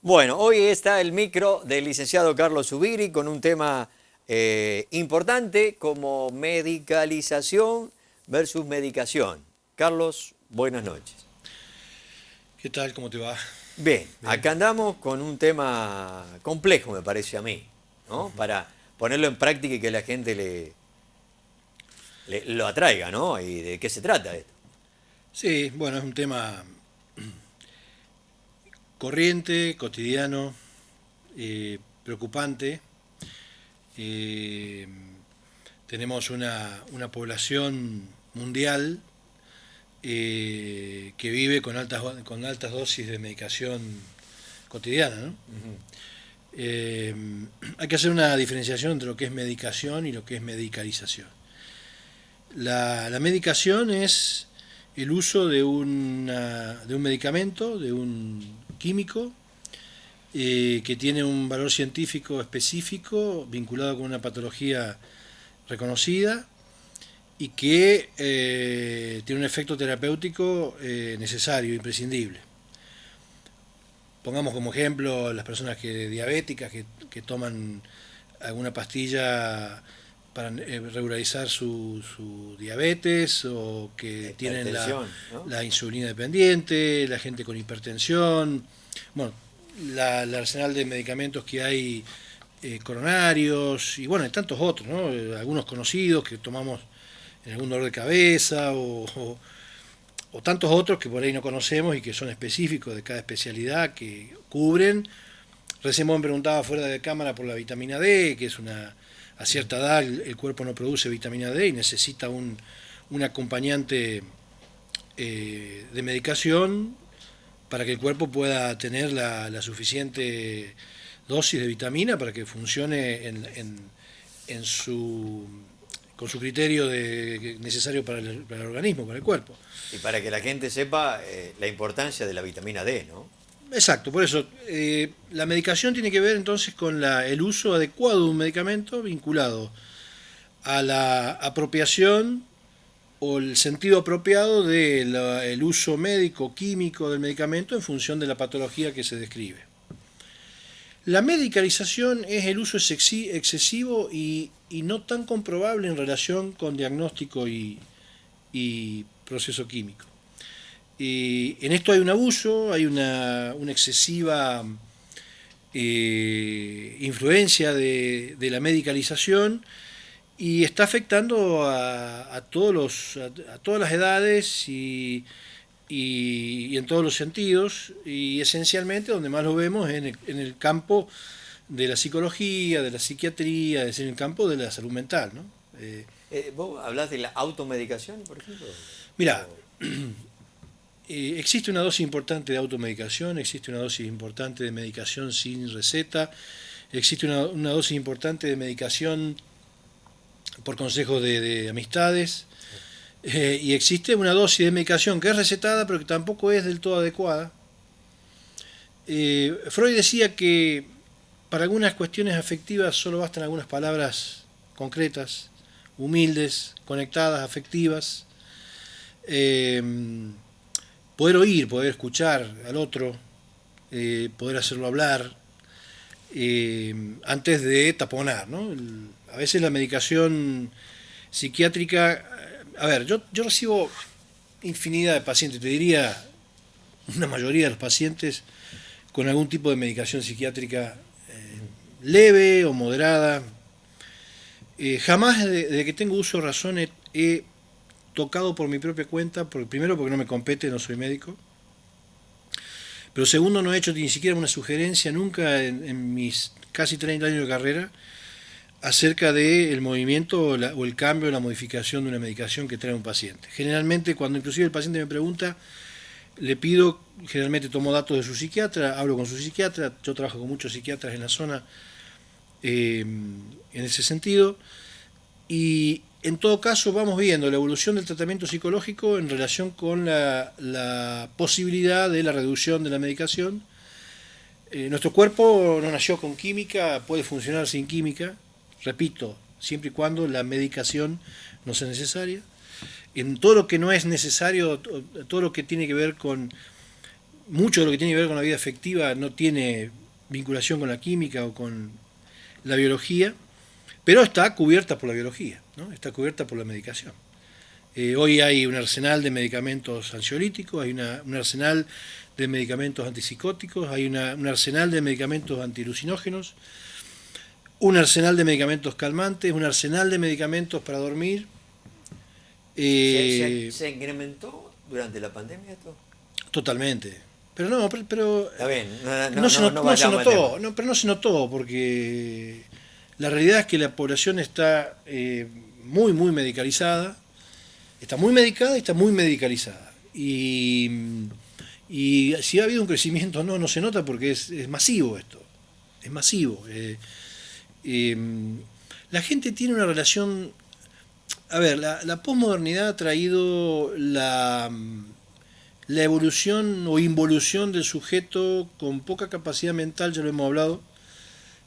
Bueno, hoy está el micro del licenciado Carlos Zubiri con un tema importante como medicalización versus medicación. Carlos, buenas noches. ¿Qué tal? ¿Cómo te va? Bien, Bien. acá andamos con un tema complejo, me parece a mí, ¿no? Para ponerlo en práctica y que la gente lo atraiga, ¿no? ¿Y de qué se trata esto? Sí, bueno, es un tema corriente, cotidiano, preocupante. Eh, Tenemos una población mundial que vive con altas dosis de medicación cotidiana, ¿no? Eh, Hay que hacer una diferenciación entre lo que es medicación y lo que es medicalización. La medicación es el uso de un medicamento, de un químico, que tiene un valor científico específico vinculado con una patología reconocida y que tiene un efecto terapéutico necesario, imprescindible. Pongamos como ejemplo las personas diabéticas que toman alguna pastilla para regularizar su diabetes, o La que tienen hipertensión, ¿no? la insulina dependiente, la gente con hipertensión, bueno, el arsenal de medicamentos que hay, coronarios, y bueno, hay tantos otros, ¿no? Algunos conocidos que tomamos en algún dolor de cabeza, o tantos otros que por ahí no conocemos y que son específicos de cada especialidad, que cubren. Recién vos me preguntaba fuera de cámara por la vitamina D, que es a cierta edad el cuerpo no produce vitamina D y necesita un acompañante de medicación para que el cuerpo pueda tener la suficiente dosis de vitamina para que funcione en su, con su criterio necesario para el organismo, para el cuerpo. Y para que la gente sepa la importancia de la vitamina D, ¿no? Exacto, por eso la medicación tiene que ver entonces con el uso adecuado de un medicamento vinculado a la apropiación o el sentido apropiado del uso médico, químico del medicamento en función de la patología que se describe. La medicalización es el uso excesivo y no tan comprobable en relación con diagnóstico y proceso químico. En esto hay un abuso, hay una excesiva influencia de la medicalización, y está afectando a todas las edades y en todos los sentidos, y esencialmente donde más lo vemos es en el campo de la psicología, de la psiquiatría, es decir, en el campo de la salud mental, ¿no? ¿Vos hablás de la automedicación, por ejemplo? Mira, O- existe una dosis importante de automedicación, existe una dosis importante de medicación sin receta, existe una dosis importante de medicación por consejos de amistades, y existe una dosis de medicación que es recetada pero que tampoco es del todo adecuada. Freud decía que para algunas cuestiones afectivas solo bastan algunas palabras concretas, humildes, conectadas, afectivas. Eh, Poder oír, poder escuchar al otro, poder hacerlo hablar, antes de taponar, ¿no? A veces la medicación psiquiátrica, a ver, yo recibo infinidad de pacientes, te diría una mayoría de los pacientes con algún tipo de medicación psiquiátrica leve o moderada. Jamás de que tengo uso de razón he tocado por mi propia cuenta, primero porque no me compete, no soy médico, pero segundo no he hecho ni siquiera una sugerencia nunca en mis casi 30 años de carrera acerca del movimiento o el cambio o la modificación de una medicación que trae un paciente. Generalmente cuando inclusive el paciente me pregunta, le pido, generalmente tomo datos de su psiquiatra, hablo con su psiquiatra, yo trabajo con muchos psiquiatras en la zona, en ese sentido, y en todo caso vamos viendo la evolución del tratamiento psicológico en relación con la posibilidad de la reducción de la medicación. Nuestro cuerpo no nació con química, puede funcionar sin química, repito, siempre y cuando la medicación no sea necesaria. En todo lo que no es necesario, todo lo que tiene que ver con mucho de lo que tiene que ver con la vida afectiva no tiene vinculación con la química o con la biología, pero está cubierta por la biología, ¿no? Está cubierta por la medicación. Hoy hay un arsenal de medicamentos ansiolíticos, hay un arsenal de medicamentos antipsicóticos, hay un arsenal de medicamentos antilucinógenos, un arsenal de medicamentos calmantes, un arsenal de medicamentos para dormir. ¿Se incrementó durante la pandemia esto? Totalmente. Pero no, pero Está bien, no se vayamos al notó, tema. pero no se notó porque la realidad es que la población está muy, muy medicalizada, está muy medicada y está muy medicalizada. Y si ha habido un crecimiento no se nota porque es masivo esto, es masivo. La gente tiene una relación, a ver, la posmodernidad ha traído la evolución o involución del sujeto con poca capacidad mental, ya lo hemos hablado,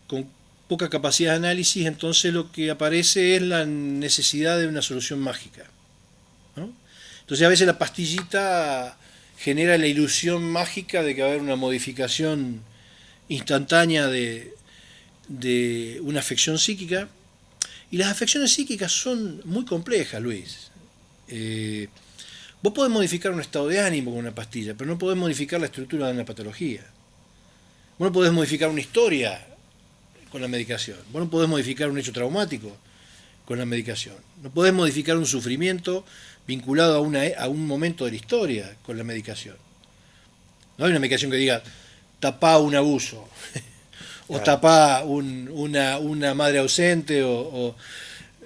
con poca capacidad de análisis, entonces lo que aparece es la necesidad de una solución mágica, ¿no? Entonces a veces la pastillita genera la ilusión mágica de que va a haber una modificación instantánea de una afección psíquica, y las afecciones psíquicas son muy complejas, Luis. Vos podés modificar un estado de ánimo con una pastilla, pero no podés modificar la estructura de una patología. Vos no podés modificar una historia con la medicación. Vos no podés modificar un hecho traumático con la medicación. No podés modificar un sufrimiento vinculado a un momento de la historia con la medicación. No hay una medicación que diga tapá un abuso o tapá una madre ausente o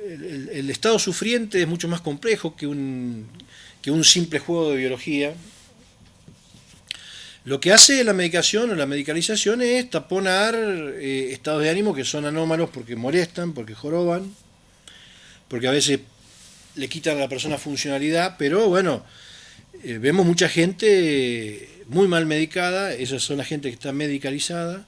el estado sufriente es mucho más complejo que un simple juego de biología. Lo que hace la medicación o la medicalización es taponar estados de ánimo que son anómalos porque molestan, porque joroban, porque a veces le quitan a la persona funcionalidad, pero bueno, vemos mucha gente muy mal medicada, esas son la gente que está medicalizada,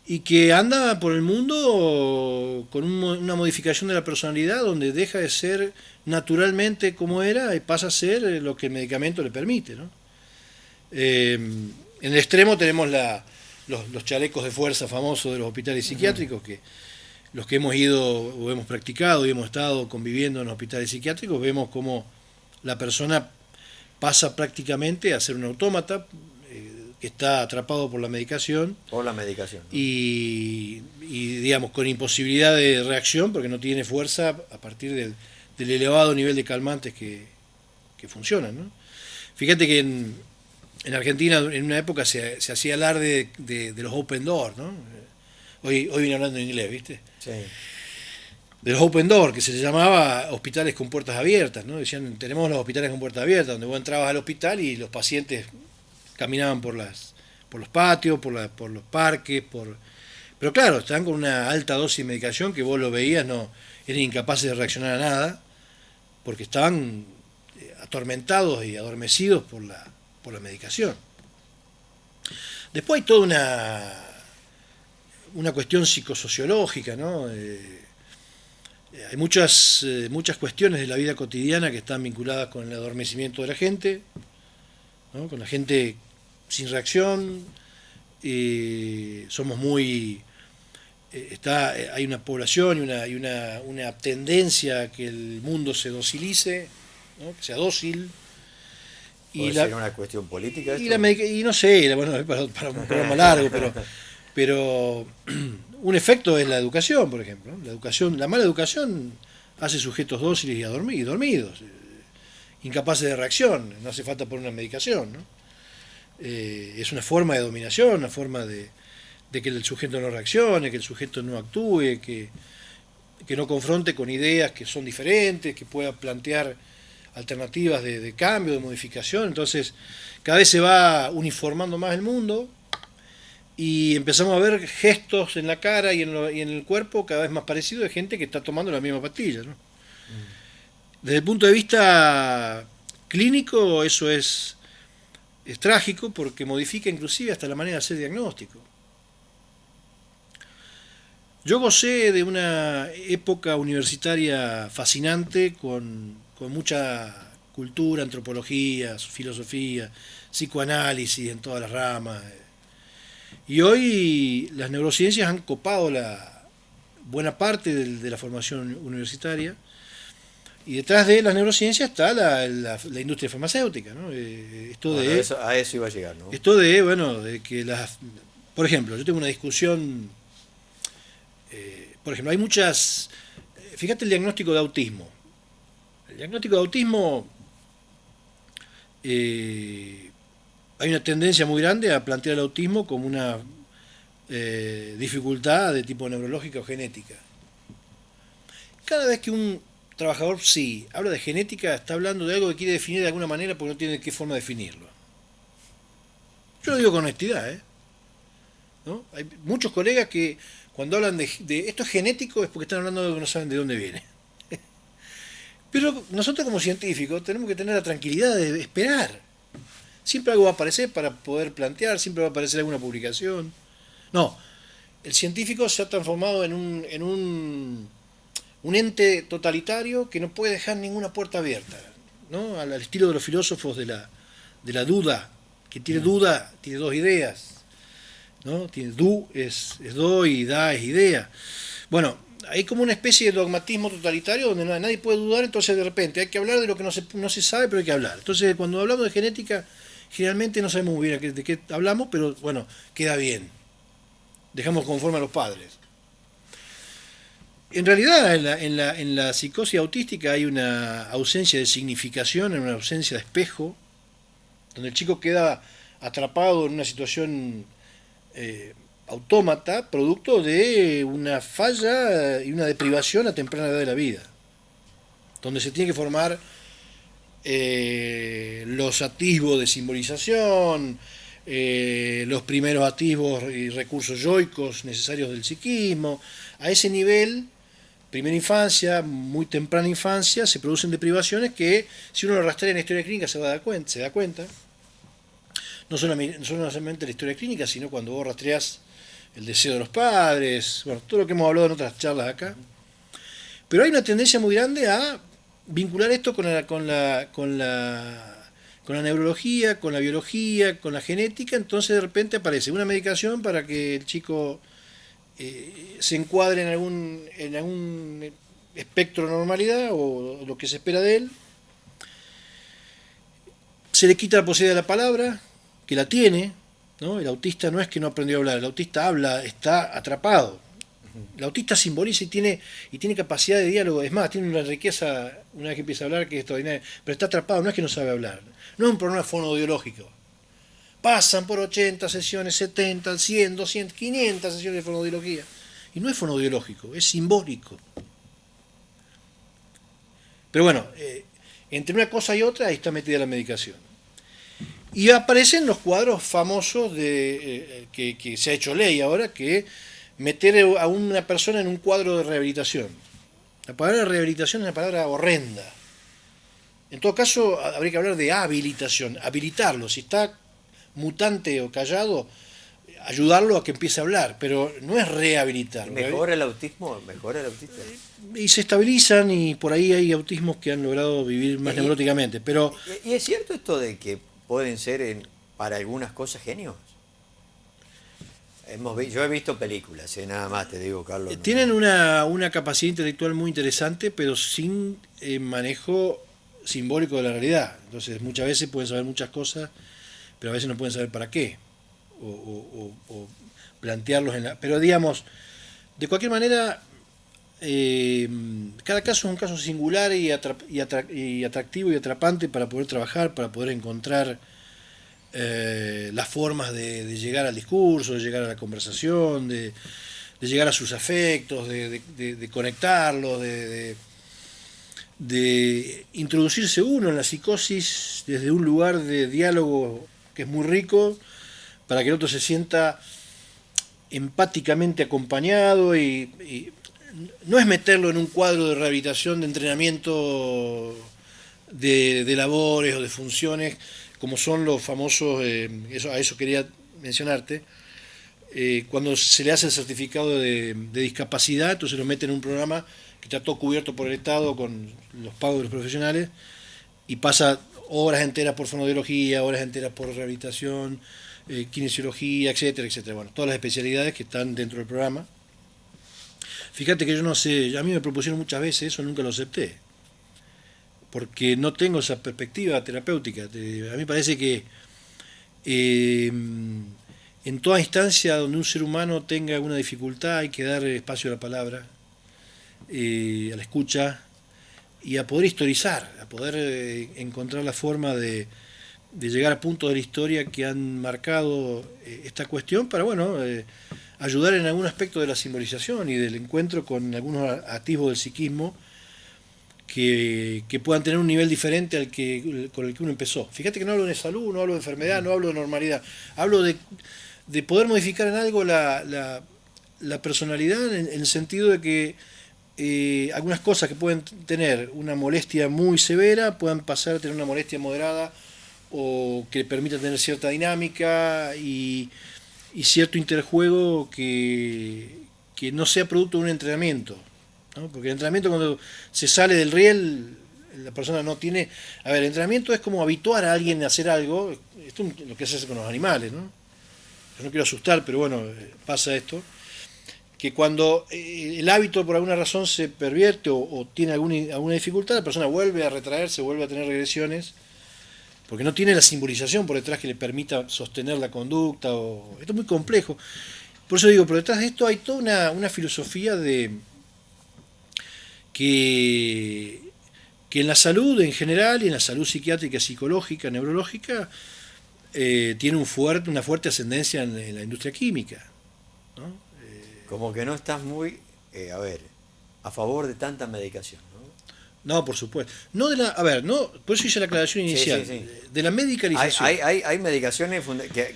y que anda por el mundo con una modificación de la personalidad donde deja de ser naturalmente como era y pasa a ser lo que el medicamento le permite, ¿no? En el extremo tenemos los chalecos de fuerza famosos de los hospitales psiquiátricos, que los que hemos ido o hemos practicado y hemos estado conviviendo en los hospitales psiquiátricos, vemos cómo la persona pasa prácticamente a ser un autómata que está atrapado por la medicación. Por la medicación, ¿no? Y digamos, con imposibilidad de reacción porque no tiene fuerza a partir del elevado nivel de calmantes que funcionan, ¿no? Fíjate que en Argentina en una época se hacía alarde de los open door, ¿no? Hoy vine hablando en inglés, ¿viste? Sí. De los open door, que se llamaba hospitales con puertas abiertas, ¿no? Decían, tenemos los hospitales con puertas abiertas, donde vos entrabas al hospital y los pacientes caminaban por los patios, por los parques, pero claro, estaban con una alta dosis de medicación que vos lo veías, no eran incapaces de reaccionar a nada, porque estaban atormentados y adormecidos por la medicación. Después hay toda una cuestión psicosociológica, ¿no? Hay muchas cuestiones de la vida cotidiana que están vinculadas con el adormecimiento de la gente, ¿no? Con la gente sin reacción, somos muy... hay una población y una tendencia a que el mundo se docilice, ¿no? Que sea dócil. ¿Puede ser una cuestión política esto? Y no sé, bueno, para un programa largo, pero un efecto es la educación, por ejemplo. La mala educación hace sujetos dóciles y dormidos, incapaces de reacción, no hace falta poner una medicación, ¿no? Es una forma de dominación, una forma de que el sujeto no reaccione, que el sujeto no actúe, que no confronte con ideas que son diferentes, que pueda plantear alternativas de cambio, de modificación. Entonces cada vez se va uniformando más el mundo y empezamos a ver gestos en la cara y en el cuerpo cada vez más parecidos de gente que está tomando la misma pastilla, ¿no? Desde el punto de vista clínico eso es trágico porque modifica inclusive hasta la manera de hacer diagnóstico. Yo gocé de una época universitaria fascinante con mucha cultura, antropología, filosofía, psicoanálisis en todas las ramas. Y hoy las neurociencias han copado la buena parte de la formación universitaria. Y detrás de las neurociencias está la industria farmacéutica, ¿no? Esto Bueno, de, a eso iba a llegar, ¿no? esto de, bueno, de que por ejemplo, yo tengo una discusión, por ejemplo, hay muchas, fíjate el diagnóstico de autismo. El diagnóstico de autismo, hay una tendencia muy grande a plantear el autismo como una dificultad de tipo neurológica o genética. Cada vez que un trabajador sí habla de genética, está hablando de algo que quiere definir de alguna manera porque no tiene qué forma de definirlo. Yo lo digo con honestidad, ¿no? Hay muchos colegas que cuando hablan de esto es genético es porque están hablando de algo que no saben de dónde viene. Pero nosotros como científicos tenemos que tener la tranquilidad de esperar. Siempre algo va a aparecer para poder plantear, siempre va a aparecer alguna publicación. No, el científico se ha transformado en un ente totalitario que no puede dejar ninguna puerta abierta, ¿no? Al estilo de los filósofos de la duda, que tiene duda, tiene dos ideas, ¿no? Tiene du es do y da es idea. Bueno, hay como una especie de dogmatismo totalitario donde nadie puede dudar, entonces de repente hay que hablar de lo que no se sabe, pero hay que hablar. Entonces cuando hablamos de genética, generalmente no sabemos muy bien de qué hablamos, pero bueno, queda bien. Dejamos conforme a los padres. En realidad, en la psicosis autística hay una ausencia de significación, una ausencia de espejo, donde el chico queda atrapado en una situación autómata, producto de una falla y una deprivación a temprana edad de la vida, donde se tiene que formar los atisbos de simbolización, los primeros atisbos y recursos yoicos necesarios del psiquismo. A ese nivel, primera infancia, muy temprana infancia, se producen deprivaciones que, si uno lo rastrea en la historia clínica, se da cuenta. No solamente la historia clínica, sino cuando vos rastreás el deseo de los padres, bueno, todo lo que hemos hablado en otras charlas acá. Pero hay una tendencia muy grande a vincular esto con la neurología, con la biología, con la genética. Entonces de repente aparece una medicación para que el chico se encuadre en algún espectro de normalidad o lo que se espera de él. Se le quita la posibilidad de la palabra, que la tiene, ¿no? El autista no es que no aprendió a hablar, el autista habla, está atrapado. El autista simboliza y tiene capacidad de diálogo, es más, tiene una riqueza una vez que empieza a hablar que es extraordinaria, pero está atrapado, no es que no sabe hablar, no es un problema fonoaudiológico. Pasan por 80 sesiones, 70, 100, 200, 500 sesiones de fonoaudiología, y no es fonoaudiológico, es simbólico. Pero bueno, entre una cosa y otra ahí está metida la medicación. Y aparecen los cuadros famosos que se ha hecho ley ahora, que meter a una persona en un cuadro de rehabilitación. La palabra rehabilitación es una palabra horrenda. En todo caso, habría que hablar de habilitación, habilitarlo. Si está mutante o callado, ayudarlo a que empiece a hablar, pero no es rehabilitarlo. ¿Mejora el autismo? ¿Mejora el autista? Y se estabilizan y por ahí hay autismos que han logrado vivir más neuróticamente. Pero ¿Y es cierto esto de que pueden ser para algunas cosas genios? Yo he visto películas, nada más te digo, Carlos. Tienen una capacidad intelectual muy interesante, pero sin manejo simbólico de la realidad. Entonces muchas veces pueden saber muchas cosas, pero a veces no pueden saber para qué, o plantearlos Pero digamos, de cualquier manera, cada caso es un caso singular y atractivo y atrapante para poder trabajar, para poder encontrar las formas de llegar al discurso, de llegar a la conversación, de llegar a sus afectos, de conectarlos, de introducirse uno en la psicosis desde un lugar de diálogo que es muy rico, para que el otro se sienta empáticamente acompañado y no es meterlo en un cuadro de rehabilitación, de entrenamiento de labores o de funciones, como son los famosos, a eso quería mencionarte, cuando se le hace el certificado de discapacidad, entonces lo meten en un programa que está todo cubierto por el Estado con los pagos de los profesionales, y pasa horas enteras por fonoaudiología, horas enteras por rehabilitación, kinesiología, etcétera, etcétera. Bueno, todas las especialidades que están dentro del programa. Fíjate que yo no sé, a mí me propusieron muchas veces eso, nunca lo acepté, porque no tengo esa perspectiva terapéutica. A mí me parece que en toda instancia donde un ser humano tenga alguna dificultad hay que dar espacio a la palabra, a la escucha y a poder historizar, a poder encontrar la forma de llegar a puntos de la historia que han marcado esta cuestión para, bueno, ayudar en algún aspecto de la simbolización y del encuentro con algunos atisbos del psiquismo que puedan tener un nivel diferente con el que uno empezó. Fíjate que no hablo de salud, no hablo de enfermedad, no hablo de normalidad, hablo de poder modificar en algo la personalidad en el sentido de que algunas cosas que pueden tener una molestia muy severa puedan pasar a tener una molestia moderada o que permita tener cierta dinámica y cierto interjuego que no sea producto de un entrenamiento, ¿no? Porque el entrenamiento, cuando se sale del riel, la persona no tiene... A ver, el entrenamiento es como habituar a alguien a hacer algo. Esto es lo que se hace con los animales, ¿no? Yo no quiero asustar, pero bueno, pasa esto, que cuando el hábito por alguna razón se pervierte o tiene alguna dificultad, la persona vuelve a retraerse, vuelve a tener regresiones, porque no tiene la simbolización por detrás que le permita sostener la conducta. Esto es muy complejo. Por eso digo, pero detrás de esto hay toda una filosofía que en la salud en general y en la salud psiquiátrica, psicológica, neurológica, tiene una fuerte ascendencia en la industria química, ¿no? Como que no estás muy, a favor de tanta medicación, ¿no? No, por supuesto. No a ver, no, por eso hice la aclaración inicial. Sí. De la medicalización. Hay medicaciones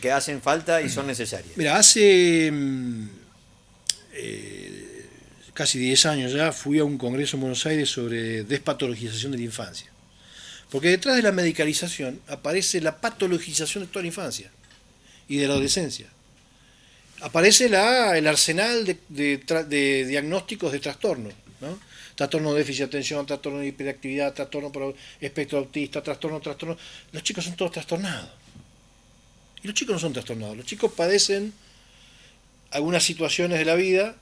que hacen falta y son necesarias. Mira, hace casi 10 años ya fui a un congreso en Buenos Aires sobre despatologización de la infancia. Porque detrás de la medicalización aparece la patologización de toda la infancia y de la adolescencia. Aparece el arsenal de diagnósticos de trastornos, ¿no? Trastorno de déficit de atención, trastorno de hiperactividad, trastorno por espectro autista, trastorno. Los chicos son todos trastornados. Y los chicos no son trastornados. Los chicos padecen algunas situaciones de la vida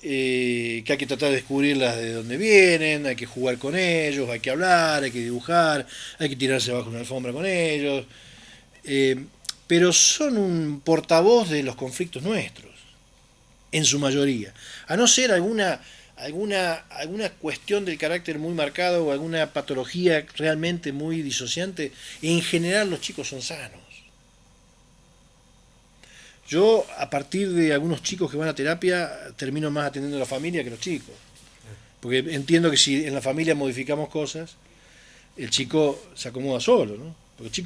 que hay que tratar de descubrirlas de dónde vienen, hay que jugar con ellos, hay que hablar, hay que dibujar, hay que tirarse bajo una alfombra con ellos. Pero son un portavoz de los conflictos nuestros, en su mayoría. A no ser alguna cuestión del carácter muy marcado o alguna patología realmente muy disociante, en general los chicos son sanos. Yo, a partir de algunos chicos que van a terapia, termino más atendiendo a la familia que a los chicos. Porque entiendo que si en la familia modificamos cosas, el chico se acomoda solo, ¿no? Porque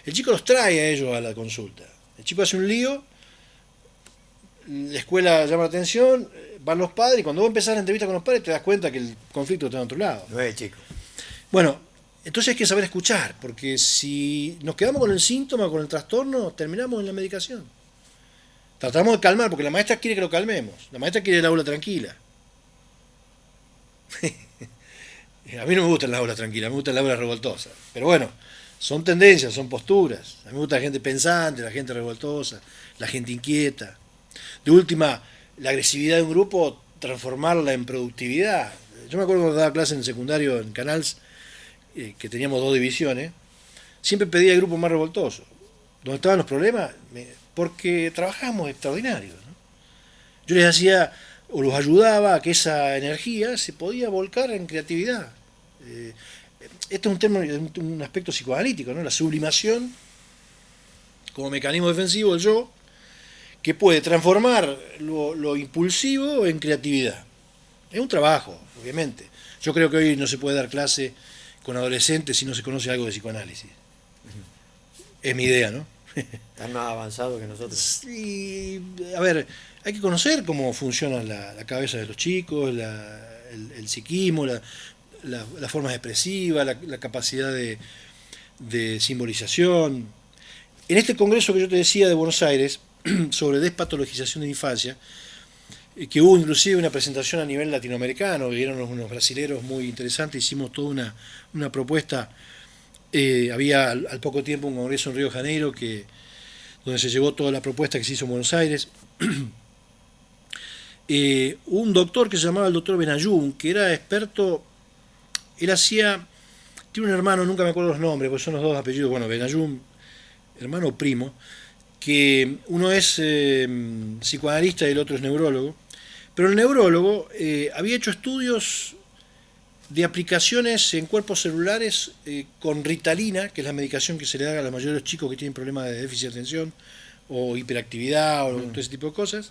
el chico los trae a ellos a la consulta. El chico hace un lío, la escuela llama la atención, van los padres, y cuando vos empezás la entrevista con los padres te das cuenta que el conflicto está en otro lado. No es chico. Bueno, entonces hay que saber escuchar, porque si nos quedamos con el síntoma, con el trastorno, terminamos en la medicación. Tratamos de calmar, porque la maestra quiere que lo calmemos. La maestra quiere el aula tranquila. A mí no me gusta el aula tranquila, me gusta el aula revoltosa. Pero bueno, son tendencias, son posturas. A mí me gusta la gente pensante, la gente revoltosa, la gente inquieta. De última, la agresividad de un grupo, transformarla en productividad. Yo me acuerdo cuando daba clase en el secundario en Canals, que teníamos 2 divisiones, siempre pedía el grupo más revoltoso. ¿Dónde estaban los problemas? Porque trabajábamos extraordinarios, ¿no? Yo les hacía, o los ayudaba a que esa energía se podía volcar en creatividad. Esto es un aspecto psicoanalítico, ¿no? La sublimación como mecanismo defensivo del yo, que puede transformar lo impulsivo en creatividad. Es un trabajo, obviamente. Yo creo que hoy no se puede dar clase con adolescentes si no se conoce algo de psicoanálisis. Es mi idea, ¿no? Están más avanzados que nosotros. Sí, a ver, hay que conocer cómo funciona la cabeza de los chicos, el psiquismo, las formas expresivas, la capacidad de simbolización. En este congreso que yo te decía de Buenos Aires, sobre despatologización de la infancia, que hubo inclusive una presentación a nivel latinoamericano, vieron unos brasileros muy interesantes, hicimos toda una propuesta Había al poco tiempo un congreso en Río de Janeiro donde se llevó toda la propuesta que se hizo en Buenos Aires. Un doctor que se llamaba el doctor Benayoun, que era experto, él tiene un hermano, nunca me acuerdo los nombres, porque son los dos apellidos, bueno, Benayoun, hermano o primo, que uno es psicoanalista y el otro es neurólogo, pero el neurólogo había hecho estudios de aplicaciones en cuerpos celulares con Ritalina, que es la medicación que se le da a la mayoría de los chicos que tienen problemas de déficit de atención o hiperactividad o todo ese tipo de cosas.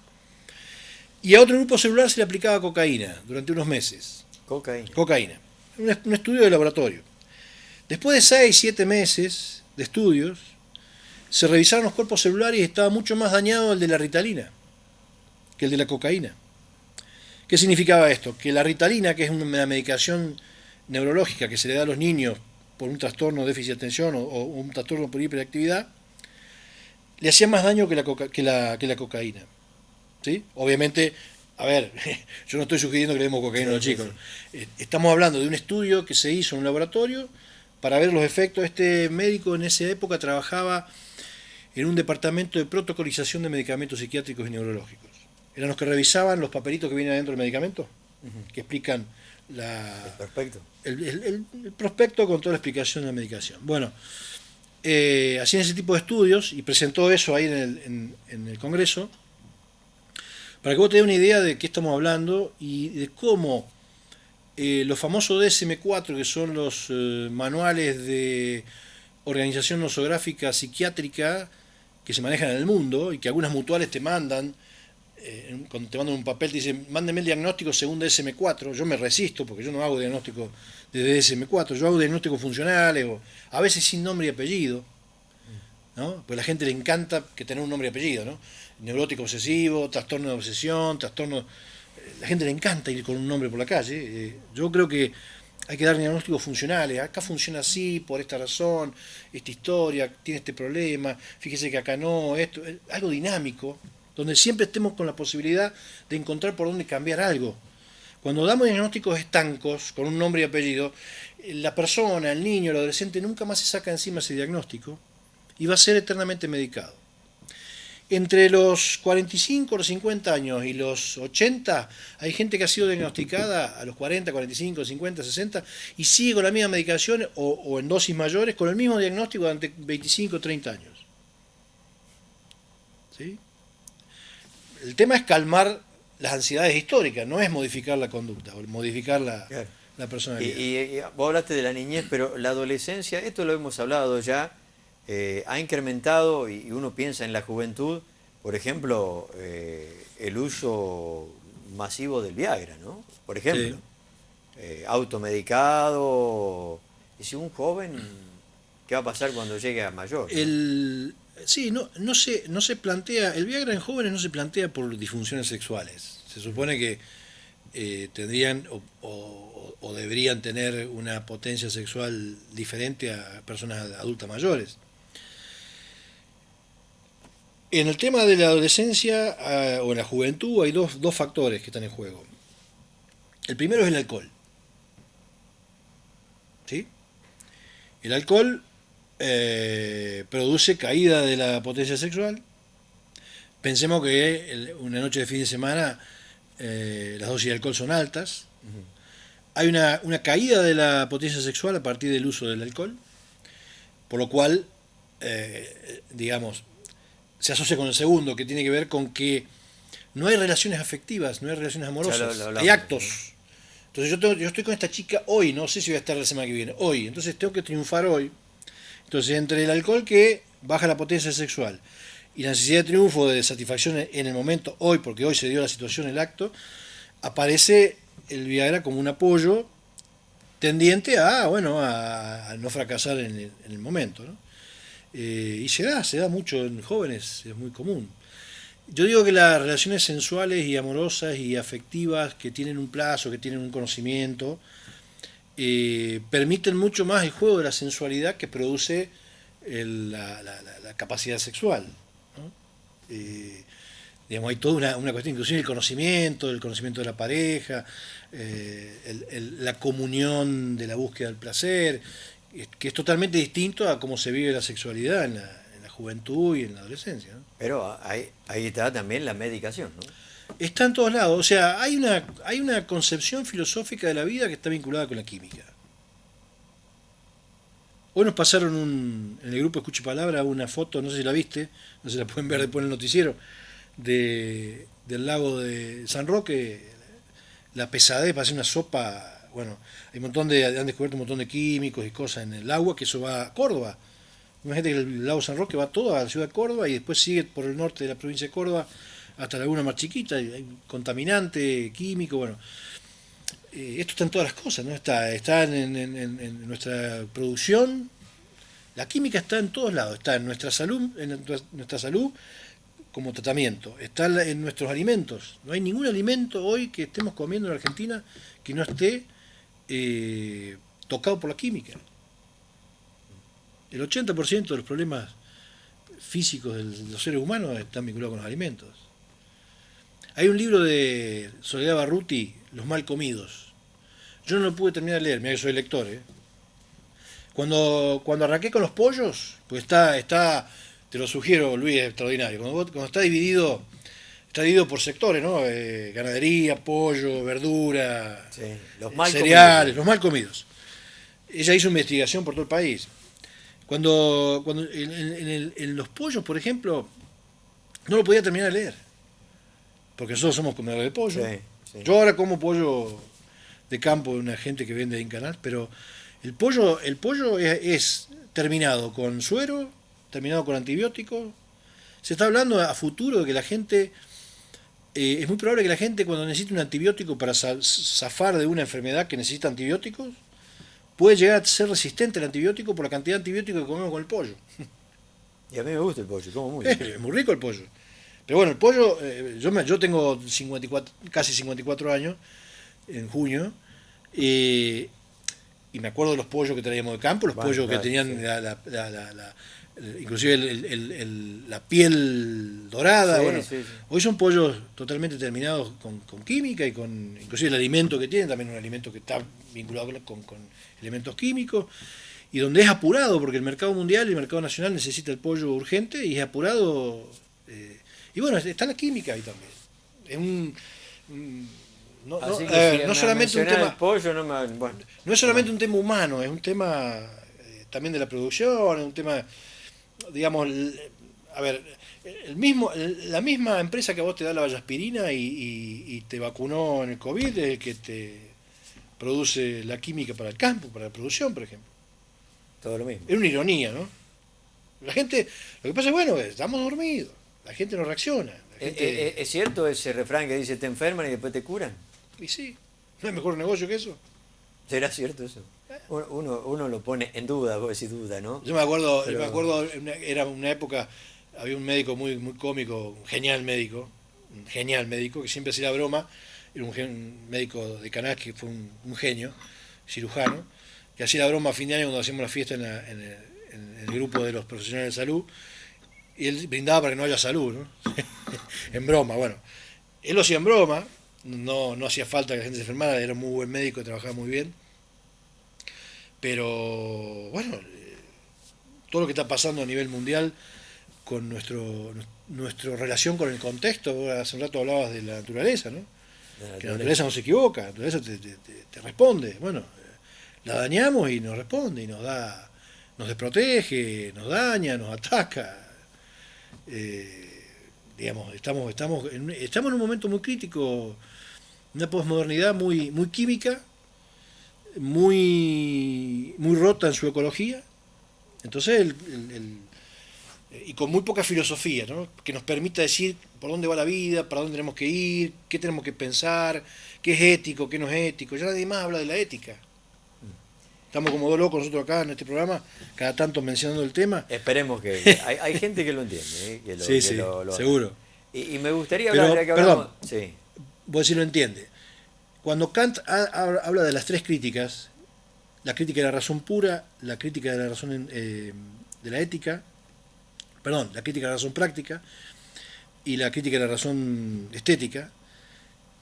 Y a otro grupo celular se le aplicaba cocaína durante unos meses. Cocaína. Un estudio de laboratorio. Después de 6, 7 meses de estudios, se revisaron los cuerpos celulares y estaba mucho más dañado el de la Ritalina que el de la cocaína. ¿Qué significaba esto? Que la Ritalina, que es una medicación neurológica que se le da a los niños por un trastorno de déficit de atención o un trastorno por hiperactividad, le hacía más daño que la cocaína. ¿Sí? Obviamente, a ver, yo no estoy sugiriendo que le demos cocaína a los chicos. Estamos hablando de un estudio que se hizo en un laboratorio para ver los efectos. Este médico en esa época trabajaba en un departamento de protocolización de medicamentos psiquiátricos y neurológicos. Eran los que revisaban los papelitos que vienen adentro del medicamento, que explican el prospecto con toda la explicación de la medicación. Bueno, hacían ese tipo de estudios y presentó eso ahí en el Congreso, para que vos te dé una idea de qué estamos hablando y de cómo los famosos DSM-4, que son los manuales de organización nosográfica psiquiátrica que se manejan en el mundo y que algunas mutuales te mandan, cuando te mandan un papel te dicen, mándeme el diagnóstico según DSM-4, yo me resisto porque yo no hago diagnóstico de DSM-4, yo hago diagnósticos funcionales, o a veces sin nombre y apellido, ¿no? Porque a la gente le encanta que tener un nombre y apellido, ¿no? Neurótico obsesivo, trastorno de obsesión, la gente le encanta ir con un nombre por la calle. Yo creo que hay que dar diagnósticos funcionales. Acá funciona así, por esta razón, esta historia, tiene este problema, fíjese que acá no, esto, algo dinámico, donde siempre estemos con la posibilidad de encontrar por dónde cambiar algo. Cuando damos diagnósticos estancos, con un nombre y apellido, la persona, el niño, el adolescente, nunca más se saca encima ese diagnóstico y va a ser eternamente medicado. Entre los 45, los 50 años y los 80, hay gente que ha sido diagnosticada a los 40, 45, 50, 60 y sigue con la misma medicación o en dosis mayores con el mismo diagnóstico durante 25, 30 años. ¿Sí? El tema es calmar las ansiedades históricas, no es modificar la conducta o modificar la personalidad. Y vos hablaste de la niñez, pero la adolescencia, esto lo hemos hablado ya, ha incrementado y uno piensa en la juventud, por ejemplo, el uso masivo del Viagra, ¿no? Por ejemplo, automedicado. Y si un joven, ¿qué va a pasar cuando llegue a mayor? Sí, no se plantea, el Viagra en jóvenes no se plantea por disfunciones sexuales. Se supone que tendrían o deberían tener una potencia sexual diferente a personas adultas mayores. En el tema de la adolescencia o en la juventud hay dos factores que están en juego. El primero es el alcohol. ¿Sí? El alcohol produce caída de la potencia sexual. Pensemos que una noche de fin de semana las dosis de alcohol son altas. Hay una caída de la potencia sexual a partir del uso del alcohol, por lo cual, digamos, se asocia con el segundo, que tiene que ver con que no hay relaciones afectivas, no hay relaciones amorosas, hay actos. Entonces yo estoy con esta chica hoy, no sé si voy a estar la semana que viene, hoy, entonces tengo que triunfar hoy. Entonces entre el alcohol que baja la potencia sexual y la necesidad de triunfo, de satisfacción en el momento hoy, porque hoy se dio la situación, el acto, aparece el Viagra como un apoyo tendiente a no fracasar en el momento, ¿no? Y se da mucho en jóvenes, es muy común. Yo digo que las relaciones sensuales y amorosas y afectivas que tienen un plazo, que tienen un conocimiento, permiten mucho más el juego de la sensualidad que produce la capacidad sexual, ¿no? Digamos, hay toda una cuestión, inclusive el conocimiento de la pareja, la comunión de la búsqueda del placer, que es totalmente distinto a cómo se vive la sexualidad en la juventud y en la adolescencia, ¿no? Pero ahí está también la medicación, ¿no? Está en todos lados, o sea, hay una concepción filosófica de la vida que está vinculada con la química. Hoy nos pasaron en el grupo Escuche Palabra una foto, no sé si la viste, no sé si la pueden ver después en el noticiero, del lago de San Roque, la pesadez para hacer una sopa. Bueno, hay han descubierto un montón de químicos y cosas en el agua, que eso va a Córdoba. Imagínate que el lago San Roque va todo a la ciudad de Córdoba y después sigue por el norte de la provincia de Córdoba hasta la laguna más chiquita, hay contaminante, químico, bueno. Esto está en todas las cosas, ¿no? Está en nuestra producción. La química está en todos lados, está en nuestra salud, nuestra salud como tratamiento, está en nuestros alimentos. No hay ningún alimento hoy que estemos comiendo en Argentina que no esté tocado por la química. El 80% de los problemas físicos de los seres humanos están vinculados con los alimentos. Hay un libro de Soledad Barruti, Los mal comidos. Yo no lo pude terminar de leer, mira que soy lector, ¿eh? Cuando arranqué con los pollos, pues te lo sugiero, Luis, es extraordinario. Cuando está dividido por sectores, ¿no? Ganadería, pollo, verdura, Sí, los mal cereales, comidos. los mal comidos. Ella hizo investigación por todo el país. Cuando en los pollos, por ejemplo, no lo podía terminar de leer, porque nosotros somos comedores de pollo. Sí, sí. Yo ahora como pollo de campo de una gente que vende en canal, pero el pollo es terminado con suero, terminado con antibióticos. Se está hablando a futuro de que la gente, es muy probable que la gente cuando necesite un antibiótico para zafar de una enfermedad que necesita antibióticos, puede llegar a ser resistente al antibiótico por la cantidad de antibióticos que comemos con el pollo. Y a mí me gusta el pollo, como muy Es muy rico el pollo. Pero bueno, el pollo, yo tengo casi 54 años, en junio, y me acuerdo de los pollos que traíamos de campo, los Bueno, pollos claro, que tenían sí. inclusive la piel dorada. Sí, Bueno, sí, sí. hoy son pollos totalmente terminados con química y con inclusive el alimento que tienen, también un alimento que está vinculado con elementos químicos, y donde es apurado, porque el mercado mundial y el mercado nacional necesita el pollo urgente y es apurado. Y bueno, está la química ahí también. Es Así que si no me solamente un mencionás tema, el pollo, no me... Bueno, no es solamente un tema humano, es un tema también de la producción, es un tema, digamos, a ver, la misma empresa que a vos te da la vallaspirina y te vacunó en el COVID es el que te produce la química para el campo, para la producción, por ejemplo. todo lo mismo. Es una ironía, ¿no? La gente, lo que pasa es, bueno, estamos dormidos, la gente no reacciona. La gente, ¿Es cierto ese refrán que dice te enferman y después te curan? y sí, no hay mejor negocio que eso. ¿Será cierto eso? Uno lo pone en duda, vos decís duda, ¿no? Yo me acuerdo, era una época, había un médico muy cómico, un genial médico, que siempre hacía la broma, era un médico de Canal que fue un genio, cirujano, que hacía la broma a fin de año cuando hacíamos la fiesta en el grupo de los profesionales de salud, y él brindaba para que no haya salud, ¿no? En broma, bueno. Él lo hacía en broma, no hacía falta que la gente se enfermara, era un muy buen médico, trabajaba muy bien. Pero, bueno, todo lo que está pasando a nivel mundial con nuestra relación con el contexto, vos hace un rato hablabas de la naturaleza, ¿no? Que la naturaleza no se equivoca, la naturaleza te responde. Bueno, la dañamos y nos responde, y nos desprotege, nos daña, nos ataca. Digamos, estamos en un momento muy crítico, una posmodernidad muy química, muy rota en su ecología, entonces y con muy poca filosofía, ¿no? Que nos permita decir por dónde va la vida, para dónde tenemos que ir, qué tenemos que pensar, qué es ético, qué no es ético. Ya nadie más habla de la ética. Estamos como dos locos nosotros acá en este programa, cada tanto mencionando el tema. Esperemos que... Hay gente que lo entiende, ¿eh? Sí, seguro. Y me gustaría hablar, Pero, ya que hablamos... perdón, Sí. vos sí lo entiende. Cuando Kant habla de las tres críticas, la crítica de la razón pura, la crítica de la razón de la ética, perdón, la crítica de la razón práctica y la crítica de la razón estética,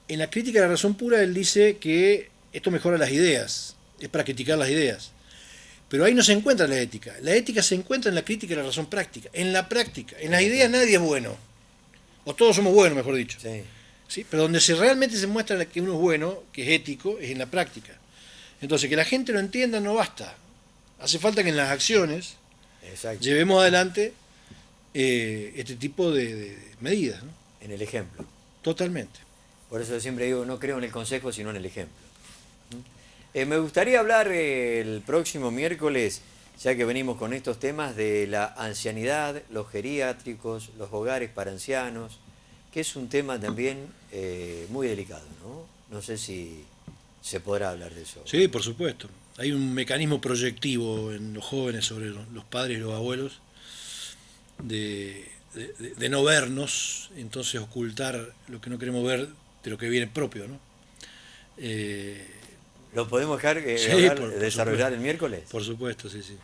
en la crítica de la razón pura él dice que esto mejora las ideas, es para criticar las ideas. Pero ahí no se encuentra la ética. La ética se encuentra en la crítica y la razón práctica. En la práctica. En las ideas nadie es bueno. O todos somos buenos, mejor dicho. Sí. ¿Sí? Pero donde realmente se muestra que uno es bueno, que es ético, es en la práctica. Entonces, que la gente lo entienda no basta. Hace falta que en las acciones Exacto. llevemos adelante este tipo de medidas, ¿no? En el ejemplo. Totalmente. Por eso siempre digo, no creo en el consejo, sino en el ejemplo. Me gustaría hablar el próximo miércoles, ya que venimos con estos temas, de la ancianidad, los geriátricos, los hogares para ancianos, que es un tema también muy delicado, ¿no? No sé si se podrá hablar de eso. Sí, por supuesto. Hay un mecanismo proyectivo en los jóvenes sobre los padres y los abuelos de no vernos, entonces ocultar lo que no queremos ver de lo que viene propio, ¿no? ¿Lo podemos dejar Sí, hablar, por desarrollar supuesto. el miércoles? Por supuesto, sí, sí.